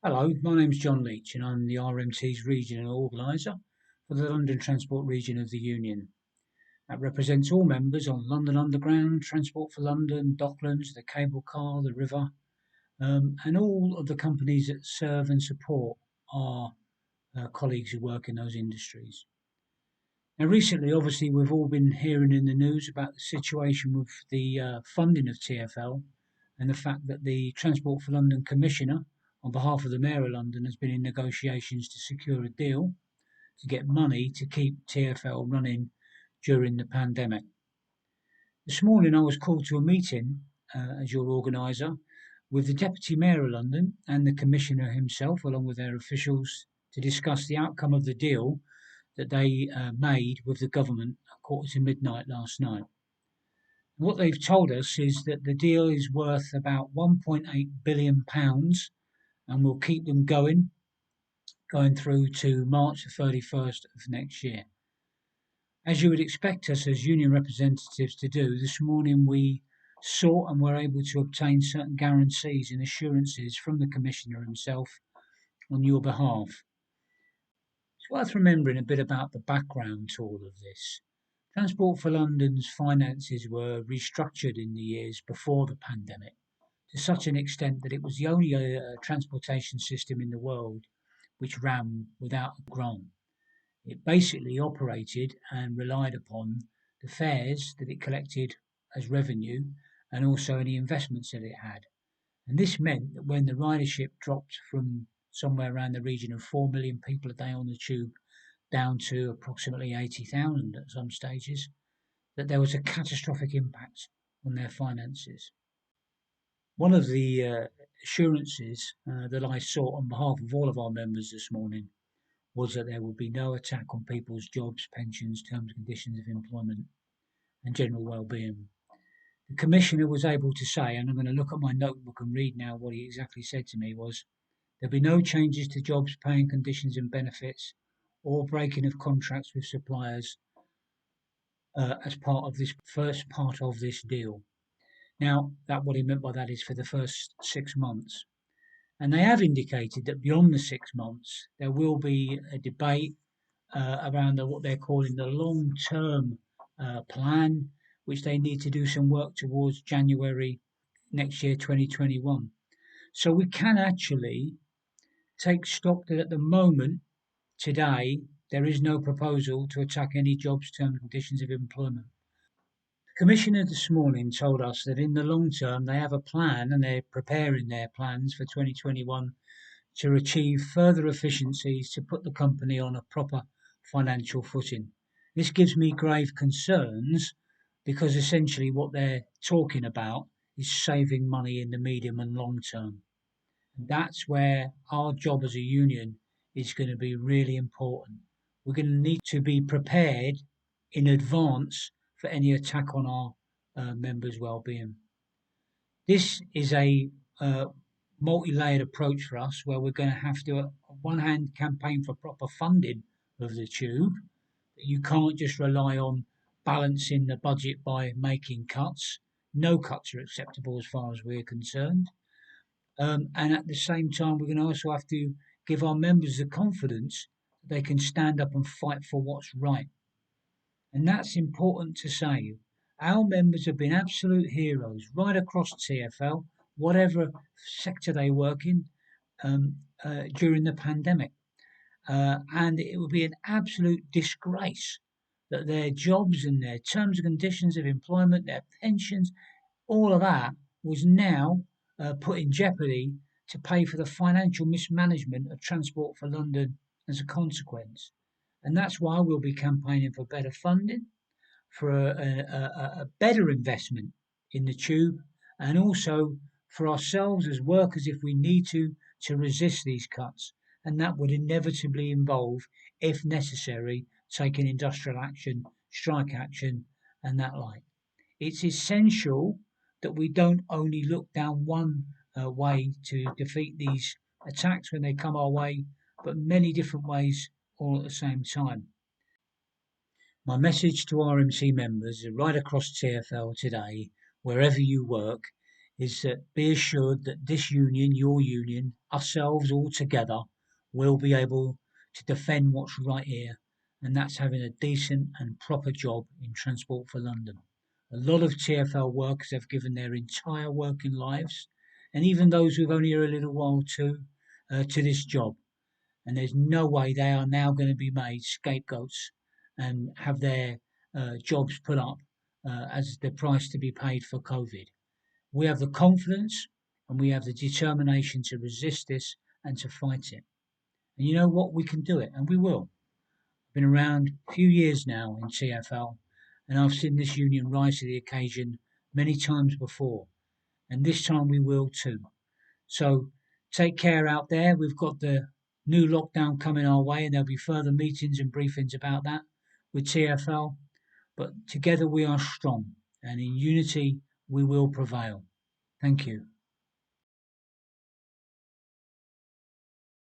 Hello, my name's John Leach and I'm the RMT's Regional Organiser for the London Transport Region of the Union. That represents all members on London Underground, Transport for London, Docklands, the cable car, the river, and all of the companies that serve and support our colleagues who work in those industries. Now, recently, obviously, we've all been hearing in the news about the situation with the funding of TfL and the fact that the Transport for London Commissioner, on behalf of the Mayor of London, has been in negotiations to secure a deal to get money to keep TfL running during the pandemic. This morning, I was called to a meeting as your organiser with the Deputy Mayor of London and the Commissioner himself, along with their officials, to discuss the outcome of the deal that they made with the government at quarter to midnight last night. What they've told us is that the deal is worth about £1.8 billion and will keep them going through to March the 31st of next year. As you would expect us as union representatives to do, this morning we sought and were able to obtain certain guarantees and assurances from the Commissioner himself on your behalf. It's worth remembering a bit about the background to all of this. Transport for London's finances were restructured in the years before the pandemic to such an extent that it was the only transportation system in the world which ran without a grant. It basically operated and relied upon the fares that it collected as revenue and also any investments that it had. And this meant that when the ridership dropped from somewhere around the region of 4 million people a day on the tube down to approximately 80,000 at some stages, that there was a catastrophic impact on their finances. One of the assurances that I sought on behalf of all of our members this morning was that there would be no attack on people's jobs, pensions, terms and conditions of employment, and general well-being. The Commissioner was able to say, and I'm going to look at my notebook and read now what he exactly said to me, was there'll be no changes to jobs, pay and conditions and benefits, or breaking of contracts with suppliers as part of this first part of this deal. Now, that what he meant by that is for the first 6 months. And they have indicated that beyond the 6 months, there will be a debate around what they're calling the long-term plan, which they need to do some work towards January next year, 2021. So we can actually take stock that at the moment, today, there is no proposal to attack any jobs, terms and conditions of employment. The Commissioner this morning told us that in the long term they have a plan and they're preparing their plans for 2021 to achieve further efficiencies to put the company on a proper financial footing. This gives me grave concerns because essentially what they're talking about is saving money in the medium and long term. And that's where our job as a union is going to be really important. We're going to need to be prepared in advance for any attack on our members' well-being. This is a multi-layered approach for us where we're going to have to, on one hand, campaign for proper funding of the tube. You can't just rely on balancing the budget by making cuts. No cuts are acceptable as far as we're concerned. And at the same time, we're going to also have to give our members the confidence that they can stand up and fight for what's right. And that's important to say. Our members have been absolute heroes right across TfL, whatever sector they work in, during the pandemic. And it would be an absolute disgrace that their jobs and their terms and conditions of employment, their pensions, all of that was now put in jeopardy to pay for the financial mismanagement of Transport for London as a consequence. And that's why we'll be campaigning for better funding, for a better investment in the tube, and also for ourselves as workers if we need to resist these cuts. And that would inevitably involve, if necessary, taking industrial action, strike action, and that like. It's essential that we don't only look down one way to defeat these attacks when they come our way, but many different ways all at the same time. My message to RMC members right across TfL today, wherever you work, is that be assured that this union, your union, ourselves all together, will be able to defend what's right here, and that's having a decent and proper job in Transport for London. A lot of TfL workers have given their entire working lives, and even those who've only here a little while to this job. And there's no way they are now going to be made scapegoats and have their jobs put up as the price to be paid for COVID. We have the confidence and we have the determination to resist this and to fight it. And you know what? We can do it, and we will. I've been around a few years now in TfL, and I've seen this union rise to the occasion many times before, and this time we will too. So take care out there. We've got the new lockdown coming our way, and there'll be further meetings and briefings about that with TfL. But together we are strong, and in unity we will prevail. Thank you.